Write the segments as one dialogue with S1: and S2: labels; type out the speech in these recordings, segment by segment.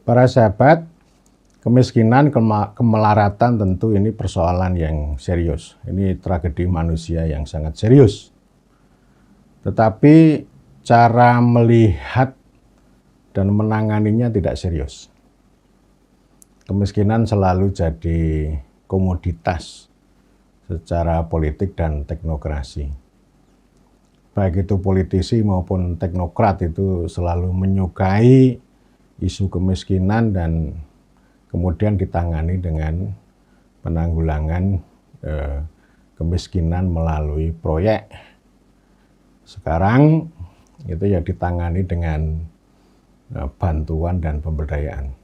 S1: Para sahabat, kemiskinan, kemelaratan tentu ini persoalan yang serius. Ini tragedi manusia yang sangat serius. Tetapi cara melihat dan menanganinya tidak serius. Kemiskinan selalu jadi komoditas secara politik dan teknokrasi. Baik itu politisi maupun teknokrat itu selalu menyukai isu kemiskinan dan kemudian ditangani dengan penanggulangan kemiskinan melalui proyek. Sekarang itu ya ditangani dengan bantuan dan pemberdayaan.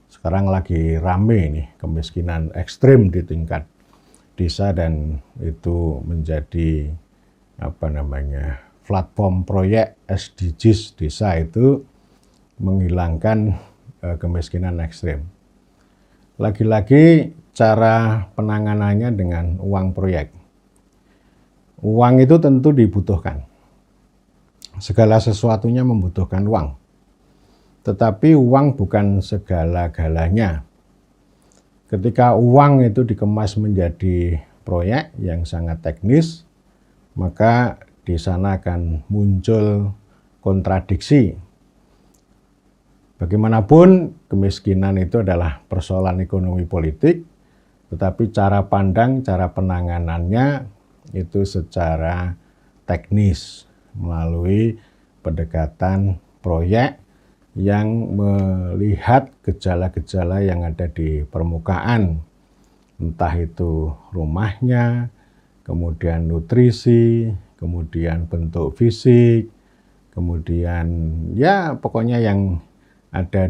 S1: Sekarang lagi rame nih kemiskinan ekstrim di tingkat desa dan itu menjadi platform proyek SDGs desa itu menghilangkan kemiskinan ekstrim. Lagi-lagi cara penanganannya dengan uang proyek. Uang itu tentu dibutuhkan. Segala sesuatunya membutuhkan uang. Tetapi uang bukan segala-galanya. Ketika uang itu dikemas menjadi proyek yang sangat teknis, maka di sana akan muncul kontradiksi. Bagaimanapun kemiskinan itu adalah persoalan ekonomi politik, tetapi cara pandang, cara penanganannya itu secara teknis melalui pendekatan proyek yang melihat gejala-gejala yang ada di permukaan, entah itu rumahnya, kemudian nutrisi, kemudian bentuk fisik, kemudian ya pokoknya yang ada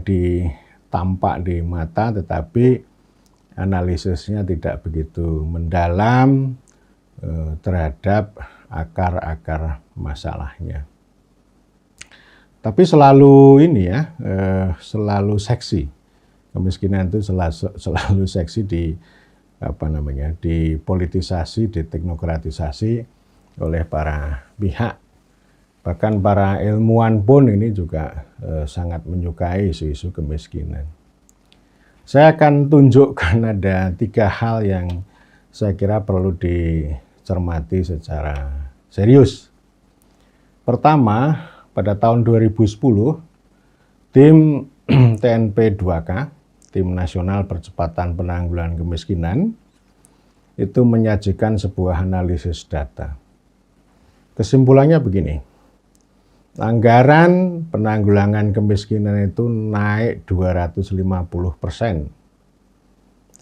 S1: tampak di mata, tetapi analisisnya tidak begitu mendalam terhadap akar-akar masalahnya. Tapi selalu selalu seksi. Kemiskinan itu selalu seksi dipolitisasi, diteknokratisasi oleh para pihak. Bahkan para ilmuwan pun ini juga sangat menyukai isu-isu kemiskinan. Saya akan tunjukkan ada 3 hal yang saya kira perlu dicermati secara serius. Pertama, pada tahun 2010, tim TNP 2K, Tim Nasional Percepatan Penanggulangan Kemiskinan, itu menyajikan sebuah analisis data. Kesimpulannya begini, anggaran penanggulangan kemiskinan itu naik 250%,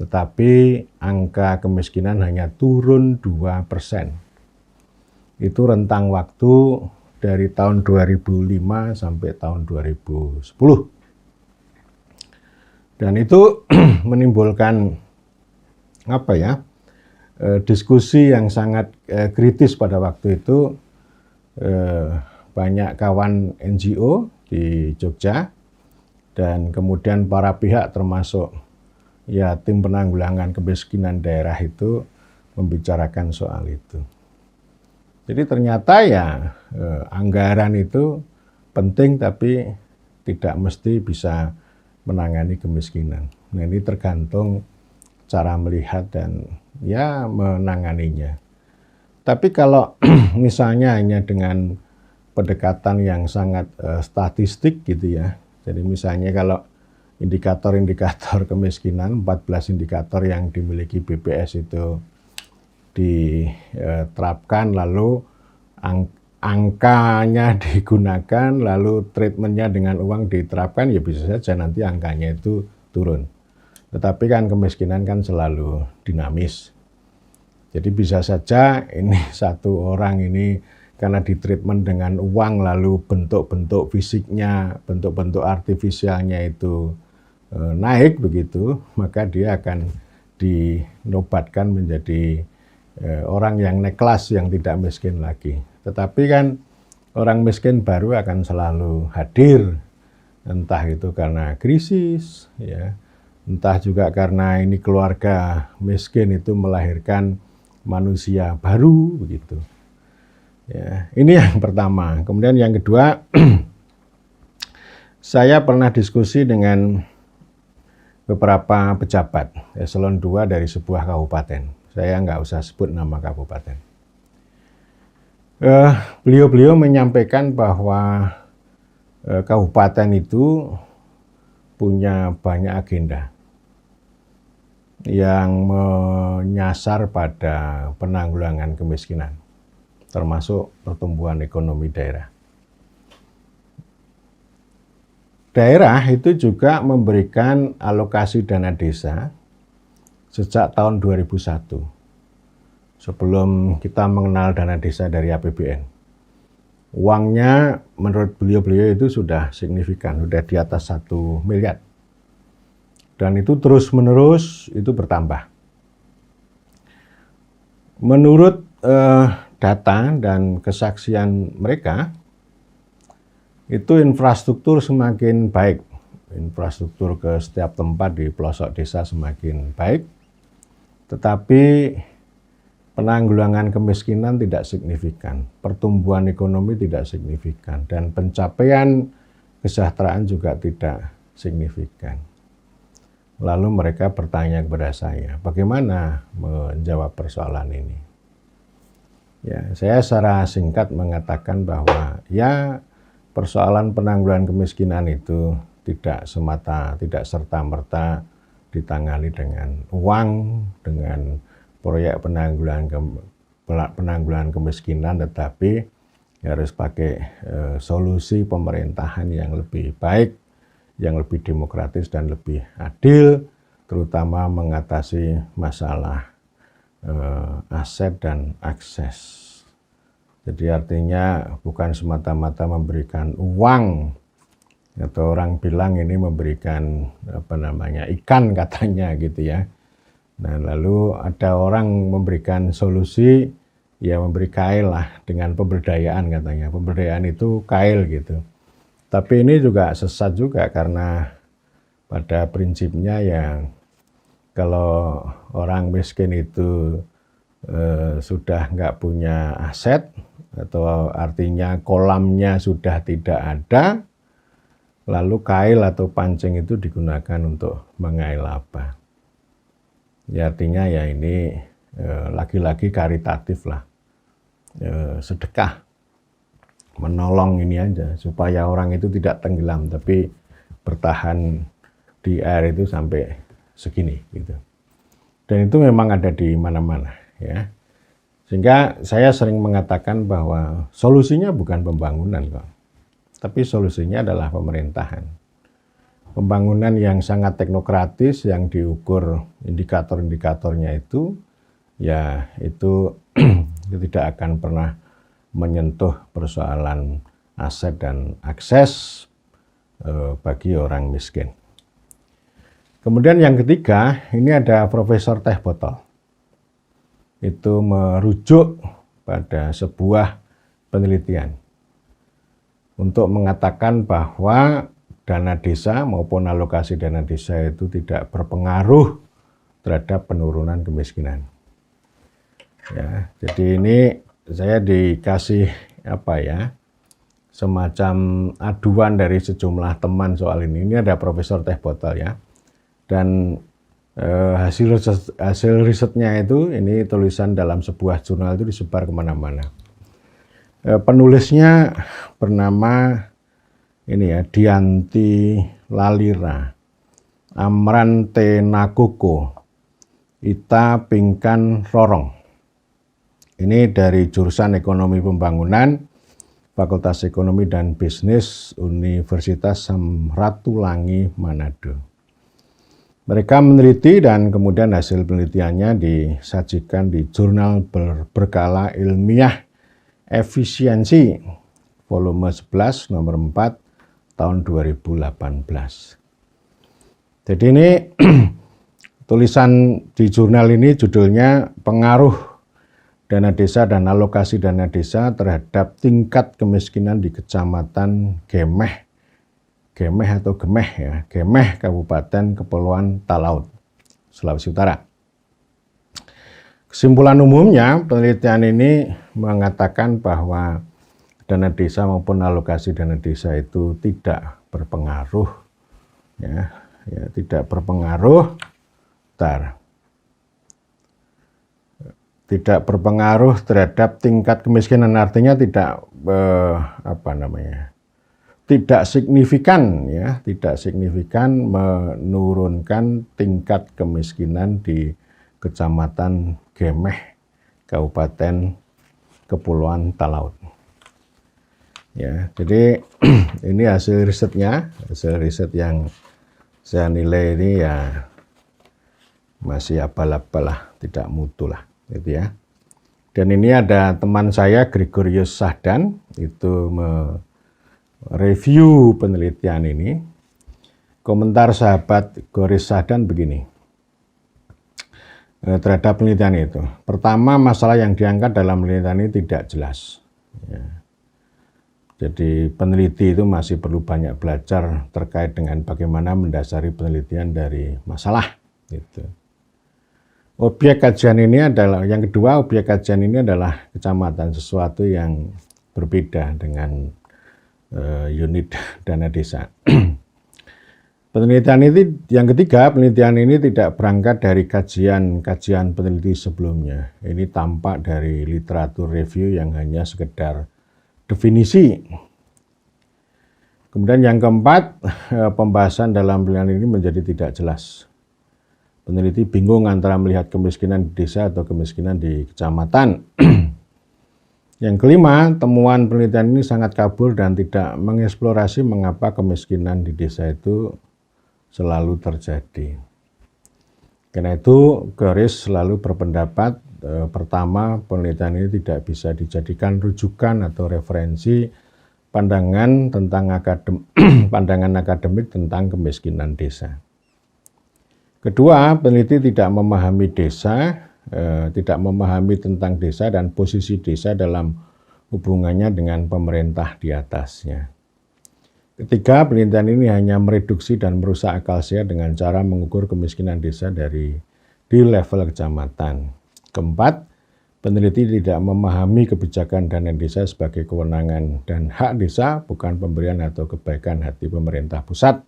S1: tetapi angka kemiskinan hanya turun 2%. Itu rentang waktu dari tahun 2005 sampai tahun 2010. Dan itu menimbulkan diskusi yang sangat kritis pada waktu itu. Banyak kawan NGO di Jogja dan kemudian para pihak termasuk tim penanggulangan kemiskinan daerah itu membicarakan soal itu. Jadi ternyata anggaran itu penting tapi tidak mesti bisa menangani kemiskinan. Nah, ini tergantung cara melihat dan menanganinya. Tapi kalau misalnya hanya dengan pendekatan yang sangat statistik gitu ya. Jadi misalnya kalau indikator-indikator kemiskinan, 14 indikator yang dimiliki BPS itu diterapkan, lalu angkanya digunakan, lalu treatmentnya dengan uang diterapkan, ya bisa saja nanti angkanya itu turun. Tetapi kan kemiskinan kan selalu dinamis. Jadi bisa saja ini satu orang ini karena ditreatment dengan uang, lalu bentuk-bentuk fisiknya, bentuk-bentuk artifisialnya itu naik begitu, maka dia akan dinobatkan menjadi orang yang naik kelas, yang tidak miskin lagi. Tetapi kan orang miskin baru akan selalu hadir, entah itu karena krisis, entah juga karena ini keluarga miskin itu melahirkan manusia baru begitu. Ya, ini yang pertama. Kemudian yang kedua, saya pernah diskusi dengan beberapa pejabat eselon 2 dari sebuah kabupaten. Saya nggak usah sebut nama kabupaten. Beliau-beliau menyampaikan bahwa kabupaten itu punya banyak agenda yang menyasar pada penanggulangan kemiskinan, termasuk pertumbuhan ekonomi daerah. Daerah itu juga memberikan alokasi dana desa sejak tahun 2001, sebelum kita mengenal dana desa dari APBN. Uangnya menurut beliau-beliau itu sudah signifikan, sudah di atas 1 miliar. Dan itu terus-menerus itu bertambah. Menurut data dan kesaksian mereka, itu infrastruktur semakin baik. Infrastruktur ke setiap tempat di pelosok desa semakin baik. Tetapi penanggulangan kemiskinan tidak signifikan. Pertumbuhan ekonomi tidak signifikan. Dan pencapaian kesejahteraan juga tidak signifikan. Lalu mereka bertanya kepada saya, bagaimana menjawab persoalan ini? Ya, saya secara singkat mengatakan bahwa ya, persoalan penanggulangan kemiskinan itu tidak serta-merta ditangani dengan uang, dengan proyek penanggulangan kemiskinan, tetapi harus pakai solusi pemerintahan yang lebih baik, yang lebih demokratis dan lebih adil, terutama mengatasi masalah aset dan akses. Jadi artinya bukan semata-mata memberikan uang, atau orang bilang ini memberikan ikan katanya gitu ya. Nah, lalu ada orang memberikan solusi, ya memberi kail lah dengan pemberdayaan katanya. Pemberdayaan itu kail gitu. Tapi ini juga sesat juga, karena pada prinsipnya ya kalau orang miskin itu sudah nggak punya aset, atau artinya kolamnya sudah tidak ada, lalu kail atau pancing itu digunakan untuk mengail apa? Ya artinya ya ini lagi-lagi karitatif lah, sedekah, menolong ini aja supaya orang itu tidak tenggelam, tapi bertahan di air itu sampai segini gitu. Dan itu memang ada di mana-mana ya. Sehingga saya sering mengatakan bahwa solusinya bukan pembangunan kok, tapi solusinya adalah pemerintahan. Pembangunan yang sangat teknokratis, yang diukur indikator-indikatornya itu, ya itu tidak akan pernah menyentuh persoalan aset dan akses bagi orang miskin. Kemudian yang ketiga, ini ada Profesor Teh Botol. Itu merujuk pada sebuah penelitian untuk mengatakan bahwa dana desa maupun alokasi dana desa itu tidak berpengaruh terhadap penurunan kemiskinan. Ya, jadi ini saya dikasih semacam aduan dari sejumlah teman soal ini. Ini ada Profesor Teh Botol ya, dan hasil risetnya itu, ini tulisan dalam sebuah jurnal itu disebar kemana-mana. Penulisnya bernama ini ya, Dianti Lalira, Amran T. Nakoko, Ita Pingkan Rorong. Ini dari jurusan Ekonomi Pembangunan, Fakultas Ekonomi dan Bisnis Universitas Samratulangi Manado. Mereka meneliti dan kemudian hasil penelitiannya disajikan di jurnal berkala ilmiah efisiensi volume 11 nomor 4 tahun 2018. Jadi ini tulisan di jurnal ini judulnya pengaruh dana desa dan alokasi dana desa terhadap tingkat kemiskinan di Kecamatan Gemeh Kabupaten Kepulauan Talaut, Sulawesi Utara. Kesimpulan umumnya, penelitian ini mengatakan bahwa dana desa maupun alokasi dana desa itu tidak berpengaruh ya, ya, tidak berpengaruh. Tidak berpengaruh terhadap tingkat kemiskinan, artinya tidak tidak signifikan ya, tidak signifikan menurunkan tingkat kemiskinan di Kecamatan Gemeh, Kabupaten Kepulauan Talaut. Ya, jadi ini hasil risetnya, hasil riset yang saya nilai ini ya masih abal-abal lah, tidak mutu lah, gitu ya. Dan ini ada teman saya Gregorius Sahdan, itu mereview penelitian ini. Komentar sahabat Gregorius Sahdan begini terhadap penelitian itu. Pertama, masalah yang diangkat dalam penelitian ini tidak jelas. Ya. Jadi peneliti itu masih perlu banyak belajar terkait dengan bagaimana mendasari penelitian dari masalah. Gitu. Objek kajian ini adalah, yang kedua, objek kajian ini adalah kecamatan, sesuatu yang berbeda dengan unit dana desa. Penelitian ini, yang ketiga, penelitian ini tidak berangkat dari kajian peneliti sebelumnya. Ini tampak dari literatur review yang hanya sekedar definisi. Kemudian yang keempat, pembahasan dalam penelitian ini menjadi tidak jelas. Peneliti bingung antara melihat kemiskinan di desa atau kemiskinan di kecamatan. Yang kelima, temuan penelitian ini sangat kabur dan tidak mengeksplorasi mengapa kemiskinan di desa itu selalu terjadi. Karena itu, Gregorius selalu berpendapat, pertama, penelitian ini tidak bisa dijadikan rujukan atau referensi pandangan akademik tentang kemiskinan desa. Kedua, peneliti tidak memahami desa, tidak memahami tentang desa dan posisi desa dalam hubungannya dengan pemerintah di atasnya. Ketiga, penelitian ini hanya mereduksi dan merusak akal sehat dengan cara mengukur kemiskinan desa di level kecamatan. Keempat, peneliti tidak memahami kebijakan dana desa sebagai kewenangan dan hak desa, bukan pemberian atau kebaikan hati pemerintah pusat.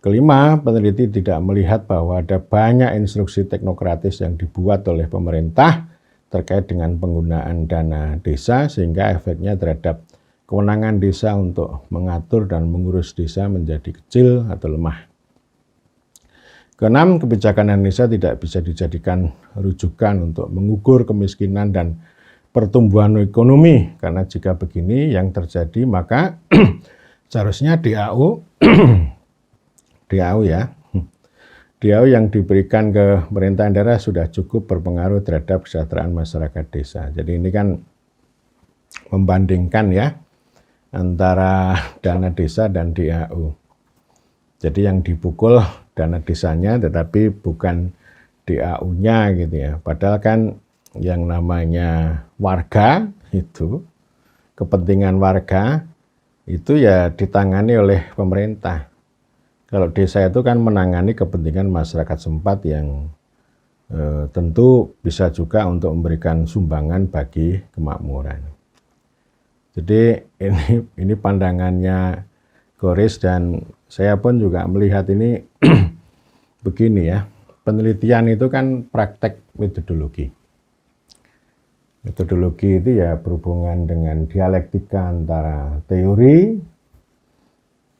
S1: Kelima, peneliti tidak melihat bahwa ada banyak instruksi teknokratis yang dibuat oleh pemerintah terkait dengan penggunaan dana desa, sehingga efeknya terhadap kewenangan desa untuk mengatur dan mengurus desa menjadi kecil atau lemah. Keenam, kebijakan Indonesia tidak bisa dijadikan rujukan untuk mengukur kemiskinan dan pertumbuhan ekonomi, karena jika begini yang terjadi maka seharusnya DAU yang diberikan ke pemerintahan daerah sudah cukup berpengaruh terhadap kesejahteraan masyarakat desa. Jadi ini kan membandingkan ya antara dana desa dan DAU. Jadi yang dipukul dana desanya tetapi bukan DAU-nya gitu ya. Padahal kan yang namanya warga itu, kepentingan warga itu ya ditangani oleh pemerintah. Kalau desa itu kan menangani kepentingan masyarakat setempat yang tentu bisa juga untuk memberikan sumbangan bagi kemakmuran. Jadi ini pandangannya Gregorius, dan saya pun juga melihat ini begini ya. Penelitian itu kan praktek metodologi. Metodologi itu ya berhubungan dengan dialektika antara teori,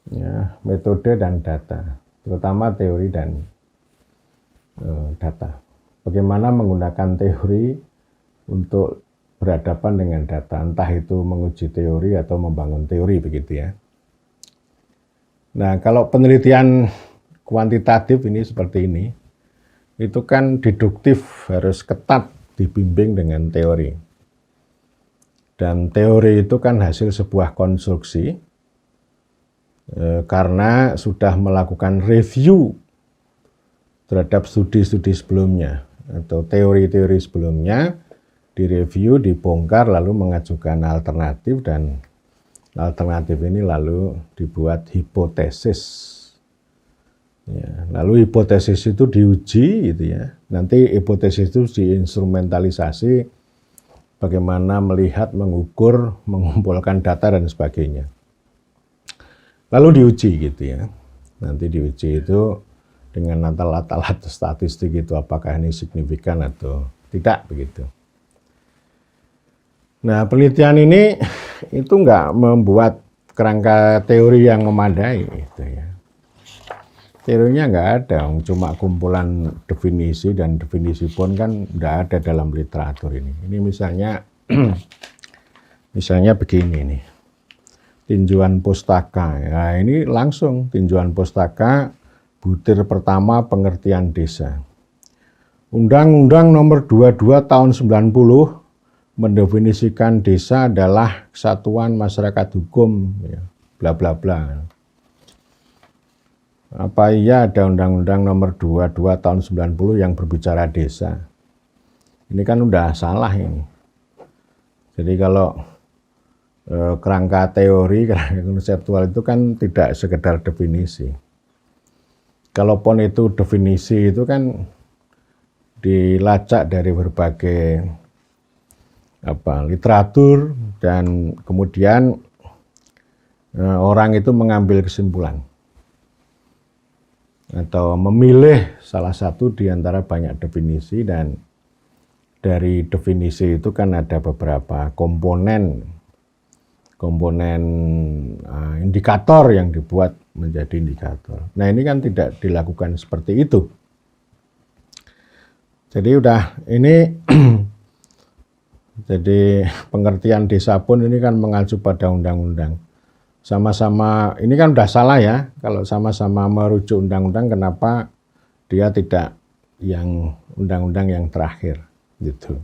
S1: ya, metode dan data, terutama teori dan data. Bagaimana menggunakan teori untuk berhadapan dengan data, entah itu menguji teori atau membangun teori, begitu ya. Nah, kalau penelitian kuantitatif ini seperti ini, itu kan deduktif, harus ketat dibimbing dengan teori. Dan teori itu kan hasil sebuah konstruksi, karena sudah melakukan review terhadap studi-studi sebelumnya atau teori-teori sebelumnya, direview, dibongkar, lalu mengajukan alternatif, dan alternatif ini lalu dibuat hipotesis. Ya, lalu hipotesis itu diuji gitu ya. Nanti hipotesis itu diinstrumentalisasi bagaimana melihat, mengukur, mengumpulkan data dan sebagainya. Lalu diuji gitu ya. Nanti diuji itu dengan alat-alat statistik itu apakah ini signifikan atau tidak begitu. Nah, penelitian ini itu nggak membuat kerangka teori yang memadai gitu ya. Teorinya nggak ada, cuma kumpulan definisi, dan definisi pun kan nggak ada dalam literatur ini. Ini misalnya begini nih, tinjauan pustaka. Ya, ini langsung tinjauan pustaka, butir pertama pengertian desa. Undang-Undang Nomor 22 Tahun 90 mendefinisikan desa adalah kesatuan masyarakat hukum, ya, bla bla bla. Apa iya ada Undang-Undang Nomor 22 Tahun 90 yang berbicara desa? Ini kan udah salah ini. Jadi kalau kerangka teori, kerangka konseptual itu kan tidak sekedar definisi. Kalaupun itu definisi itu kan dilacak dari berbagai literatur, dan kemudian orang itu mengambil kesimpulan atau memilih salah satu di antara banyak definisi, dan dari definisi itu kan ada beberapa komponen indikator yang dibuat menjadi indikator. Nah, ini kan tidak dilakukan seperti itu. Jadi udah ini jadi pengertian desa pun ini kan mengacu pada undang-undang. Sama-sama, ini kan udah salah ya, kalau sama-sama merujuk undang-undang, kenapa dia tidak yang undang-undang yang terakhir gitu.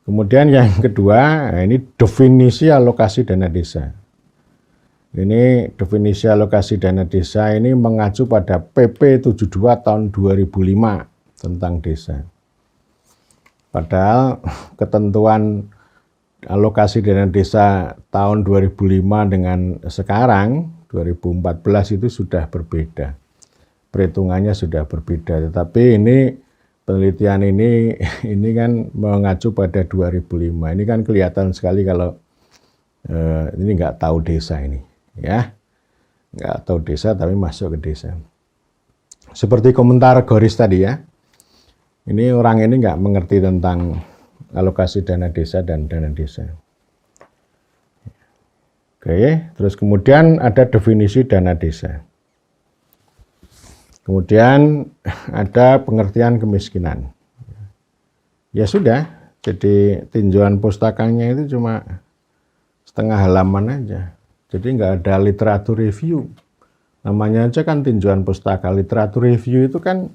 S1: Kemudian yang kedua, ini definisi alokasi dana desa. Ini definisi alokasi dana desa ini mengacu pada PP 72 tahun 2005 tentang desa. Padahal ketentuan alokasi dana desa tahun 2005 dengan sekarang 2014 itu sudah berbeda. Perhitungannya sudah berbeda, tetapi ini penelitian ini kan mengacu pada 2005. Ini kan kelihatan sekali kalau ini nggak tahu desa ini, ya. Nggak tahu desa tapi masuk ke desa. Seperti komentar Goris tadi ya. Ini orang ini nggak mengerti tentang alokasi dana desa dan dana desa. Oke, terus kemudian ada definisi dana desa. Kemudian ada pengertian kemiskinan. Ya sudah, jadi tinjauan pustakanya itu cuma setengah halaman aja. Jadi nggak ada literatur review. Namanya aja kan tinjauan pustaka. Literatur review itu kan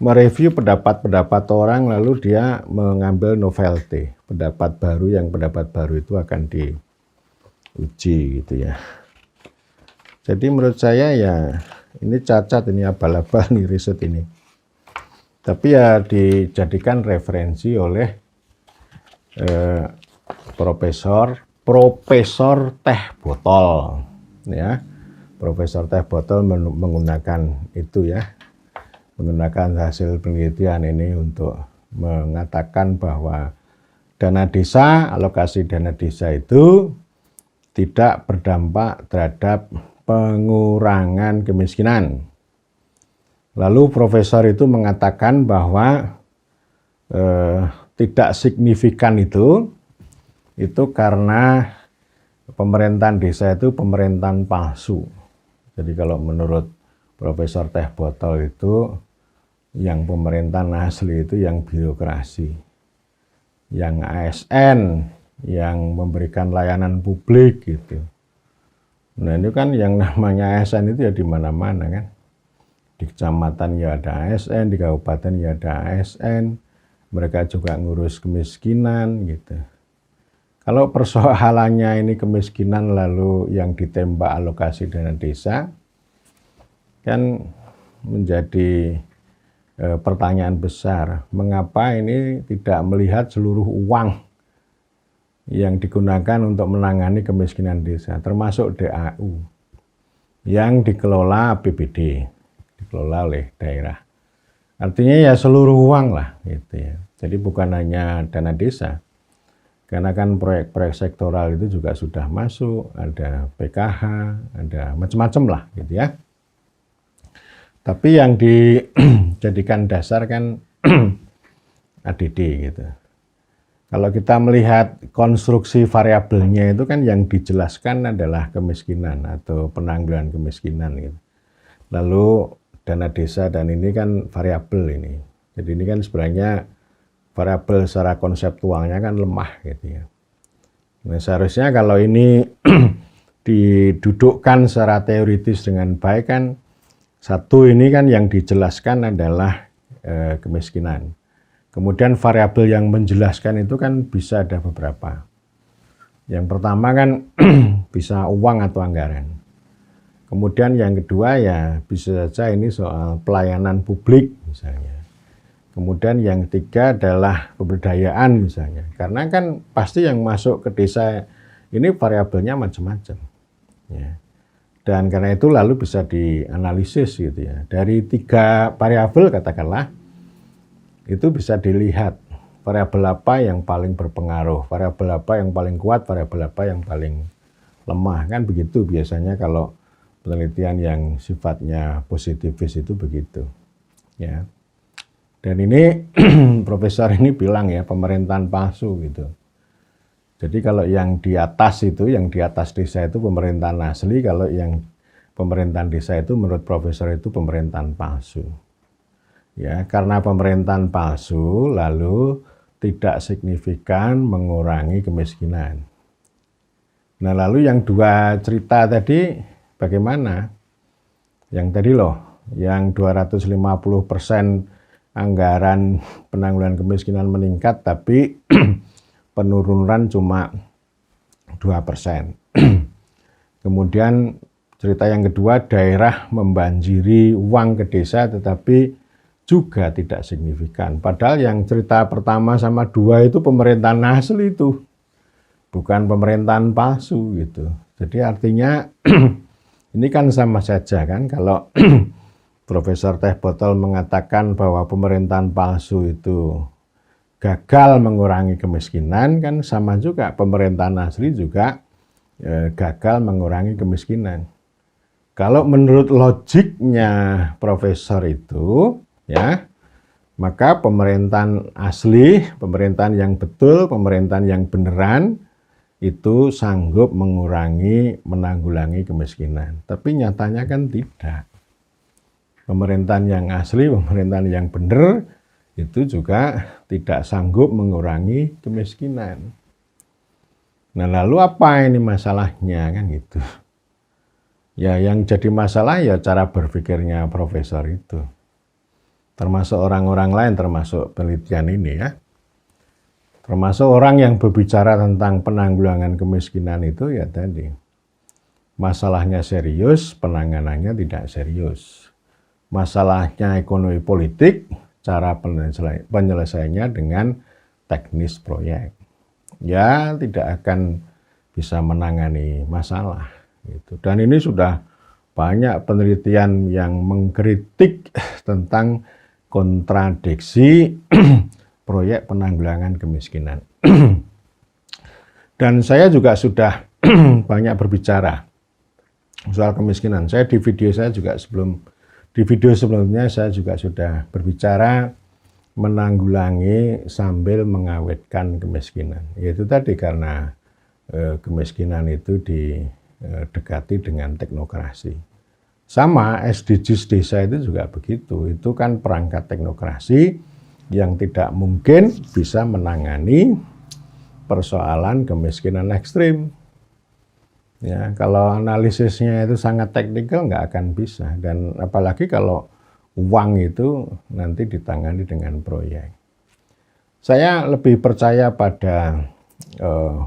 S1: mereview pendapat-pendapat orang, lalu dia mengambil novelty, pendapat baru, yang pendapat baru itu akan diuji gitu ya. Jadi menurut saya ya ini cacat, ini abal-abal nih riset ini. Tapi ya dijadikan referensi oleh Profesor Teh Botol, ya. Profesor Teh Botol menggunakan itu ya. Menggunakan hasil penelitian ini untuk mengatakan bahwa dana desa, alokasi dana desa itu tidak berdampak terhadap pengurangan kemiskinan. Lalu profesor itu mengatakan bahwa tidak signifikan itu karena pemerintahan desa itu pemerintahan palsu. Jadi kalau menurut Profesor Teh Botol itu yang pemerintahan asli itu yang birokrasi, yang ASN, yang memberikan layanan publik gitu. Nah ini kan yang namanya ASN itu ya di mana-mana kan. Di kecamatan ya ada ASN, di kabupaten ya ada ASN, mereka juga ngurus kemiskinan gitu. Kalau persoalannya ini kemiskinan lalu yang ditembak alokasi dana desa, kan menjadi pertanyaan besar, mengapa ini tidak melihat seluruh uang yang digunakan untuk menangani kemiskinan desa, termasuk DAU yang dikelola APBD, dikelola oleh daerah. Artinya ya seluruh uang lah gitu ya. Jadi bukan hanya dana desa, karena kan proyek-proyek sektoral itu juga sudah masuk, ada PKH, ada macam-macam lah gitu ya. Tapi yang dijadikan dasar kan ADD gitu. Kalau kita melihat konstruksi variabelnya itu kan yang dijelaskan adalah kemiskinan atau penanggulangan kemiskinan gitu. Lalu dana desa dan ini kan variabel ini. Jadi ini kan sebenarnya variabel secara konseptualnya kan lemah gitu ya. Nah, seharusnya kalau ini didudukkan secara teoritis dengan baik kan, satu ini kan yang dijelaskan adalah kemiskinan. Kemudian variabel yang menjelaskan itu kan bisa ada beberapa. Yang pertama kan bisa uang atau anggaran. Kemudian yang kedua ya bisa saja ini soal pelayanan publik misalnya. Kemudian yang ketiga adalah pemberdayaan misalnya. Karena kan pasti yang masuk ke desa ini variabelnya macam-macam. Ya. Dan karena itu lalu bisa dianalisis gitu ya. Dari 3 variabel katakanlah, itu bisa dilihat variabel apa yang paling berpengaruh, variabel apa yang paling kuat, variabel apa yang paling lemah. Kan begitu biasanya kalau penelitian yang sifatnya positivis itu begitu. Ya. Dan ini profesor ini bilang ya pemerintahan palsu gitu. Jadi kalau yang di atas itu, yang di atas desa itu pemerintahan asli, kalau yang pemerintahan desa itu menurut profesor itu pemerintahan palsu. Ya, karena pemerintahan palsu lalu tidak signifikan mengurangi kemiskinan. Nah, lalu yang 2 cerita tadi bagaimana? Yang tadi loh, yang 250% anggaran penanggulangan kemiskinan meningkat tapi penurunan cuma 2%. Kemudian cerita yang kedua, daerah membanjiri uang ke desa tetapi juga tidak signifikan. Padahal yang cerita pertama sama 2 itu pemerintahan asli itu, bukan pemerintahan palsu gitu. Jadi artinya ini kan sama saja kan kalau Profesor Teh Botol mengatakan bahwa pemerintahan palsu itu gagal mengurangi kemiskinan, kan sama juga pemerintahan asli juga gagal mengurangi kemiskinan. Kalau menurut logiknya profesor itu, ya, maka pemerintahan asli, pemerintahan yang betul, pemerintahan yang beneran itu sanggup menanggulangi kemiskinan. Tapi nyatanya kan tidak. Pemerintahan yang asli, pemerintahan yang benar itu juga tidak sanggup mengurangi kemiskinan. Nah, lalu apa ini masalahnya kan gitu. Ya, yang jadi masalah ya cara berpikirnya profesor itu. Termasuk orang-orang lain, termasuk penelitian ini ya. Termasuk orang yang berbicara tentang penanggulangan kemiskinan itu ya tadi. Masalahnya serius, penanganannya tidak serius. Masalahnya ekonomi politik, cara penyelesaiannya dengan teknis proyek. Ya tidak akan bisa menangani masalah. Gitu. Dan ini sudah banyak penelitian yang mengkritik tentang kontradiksi proyek penanggulangan kemiskinan. Dan saya juga sudah banyak berbicara soal kemiskinan. Saya di video sebelumnya saya juga sudah berbicara menanggulangi sambil mengawetkan kemiskinan. Yaitu tadi karena kemiskinan itu didekati dengan teknokrasi. Sama SDGs desa itu juga begitu. Itu kan perangkat teknokrasi yang tidak mungkin bisa menangani persoalan kemiskinan ekstrim. Ya, kalau analisisnya itu sangat teknikal nggak akan bisa. Dan apalagi kalau uang itu nanti ditangani dengan proyek. Saya lebih percaya pada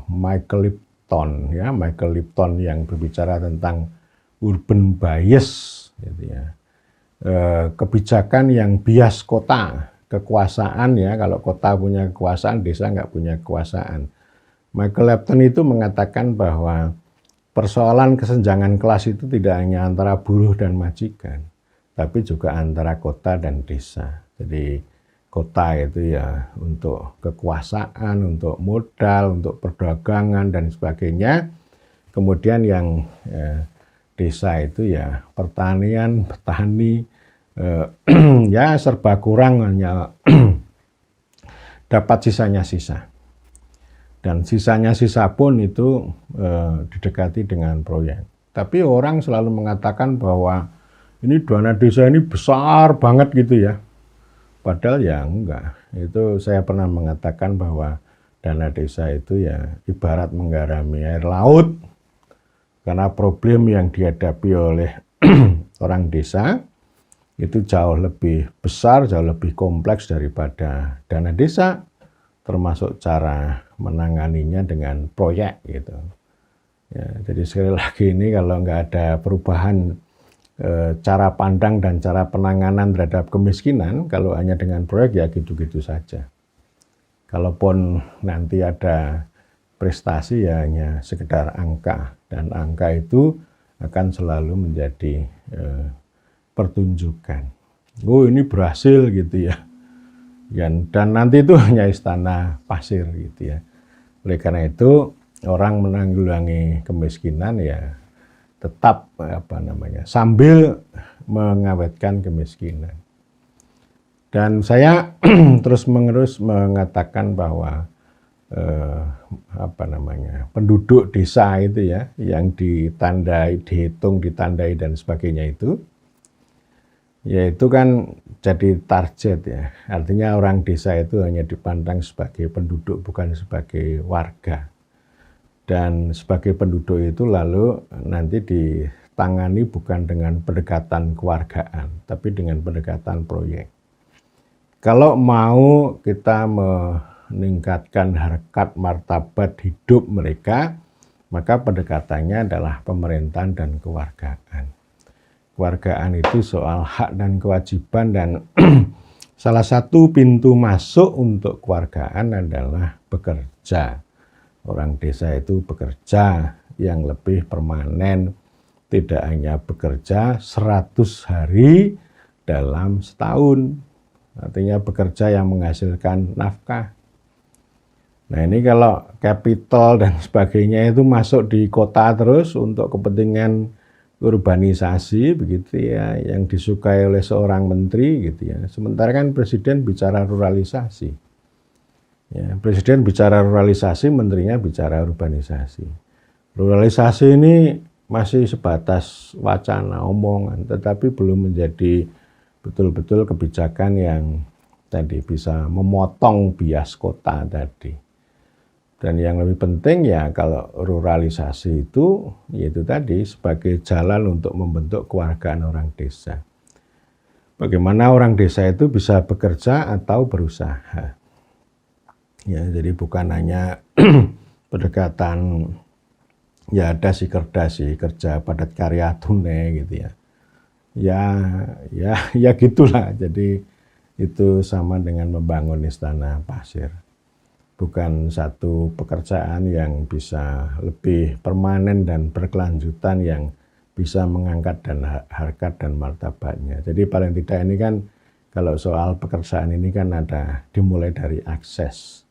S1: Michael Lipton, ya, Michael Lipton yang berbicara tentang urban bias, gitu ya. Kebijakan yang bias kota, kekuasaan ya, kalau kota punya kekuasaan, desa nggak punya kekuasaan. Michael Lipton itu mengatakan bahwa persoalan kesenjangan kelas itu tidak hanya antara buruh dan majikan, tapi juga antara kota dan desa. Jadi kota itu ya untuk kekuasaan, untuk modal, untuk perdagangan dan sebagainya. Kemudian yang desa itu ya pertanian, petani, ya serba kurang, hanya dapat sisanya sisa. Dan sisanya sisa pun itu didekati dengan proyek. Tapi orang selalu mengatakan bahwa ini dana desa ini besar banget gitu ya. Padahal ya enggak. Itu saya pernah mengatakan bahwa dana desa itu ya ibarat menggarami air laut. Karena problem yang dihadapi oleh orang desa itu jauh lebih besar, jauh lebih kompleks daripada dana desa, termasuk cara menanganinya dengan proyek gitu. Ya, jadi sekali lagi ini kalau nggak ada perubahan cara pandang dan cara penanganan terhadap kemiskinan, kalau hanya dengan proyek ya gitu-gitu saja. Kalaupun nanti ada prestasi ya hanya sekedar angka, dan angka itu akan selalu menjadi pertunjukan. Oh ini berhasil gitu ya. Dan nanti itu hanya istana pasir gitu ya. Oleh karena itu orang menanggulangi kemiskinan ya tetap sambil mengawetkan kemiskinan. Dan saya terus-menerus mengatakan bahwa penduduk desa itu ya yang ditandai, dihitung, ditandai dan sebagainya itu, yaitu kan jadi target ya. Artinya orang desa itu hanya dipandang sebagai penduduk, bukan sebagai warga. Dan sebagai penduduk itu lalu nanti ditangani bukan dengan pendekatan kewargaan, tapi dengan pendekatan proyek. Kalau mau kita meningkatkan harkat martabat hidup mereka, maka pendekatannya adalah pemerintahan dan kewargaan. Kewargaan itu soal hak dan kewajiban, dan salah satu pintu masuk untuk kewargaan adalah bekerja. Orang desa itu bekerja yang lebih permanen, tidak hanya bekerja 100 hari dalam setahun. Artinya bekerja yang menghasilkan nafkah. Nah ini kalau capital dan sebagainya itu masuk di kota terus untuk kepentingan urbanisasi begitu ya, yang disukai oleh seorang menteri gitu ya. Sementara kan presiden bicara ruralisasi. Ya, presiden bicara ruralisasi, menterinya bicara urbanisasi. Ruralisasi ini masih sebatas wacana, omongan, tetapi belum menjadi betul-betul kebijakan yang tadi bisa memotong bias kota tadi. Dan yang lebih penting ya kalau ruralisasi itu, yaitu tadi sebagai jalan untuk membentuk kewargaan orang desa. Bagaimana orang desa itu bisa bekerja atau berusaha. Ya, jadi bukan hanya pendekatan ya dasi kerdasi, kerja padat karya tunai gitu ya. Ya gitulah. Jadi itu sama dengan membangun istana pasir. Bukan satu pekerjaan yang bisa lebih permanen dan berkelanjutan yang bisa mengangkat dan harkat dan martabatnya. Jadi paling tidak ini kan kalau soal pekerjaan ini kan ada dimulai dari akses.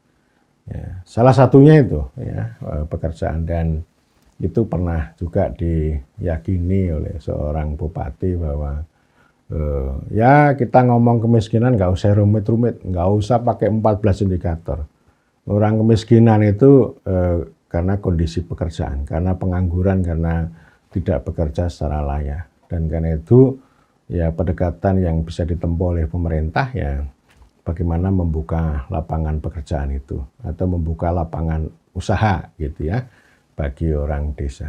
S1: Ya, salah satunya itu ya pekerjaan, dan itu pernah juga diyakini oleh seorang bupati bahwa ya kita ngomong kemiskinan nggak usah rumit-rumit, nggak usah pakai 14 indikator. Orang kemiskinan itu karena kondisi pekerjaan, karena pengangguran, karena tidak bekerja secara layak. Dan karena itu ya pendekatan yang bisa ditempuh oleh pemerintah ya bagaimana membuka lapangan pekerjaan itu atau membuka lapangan usaha gitu ya bagi orang desa.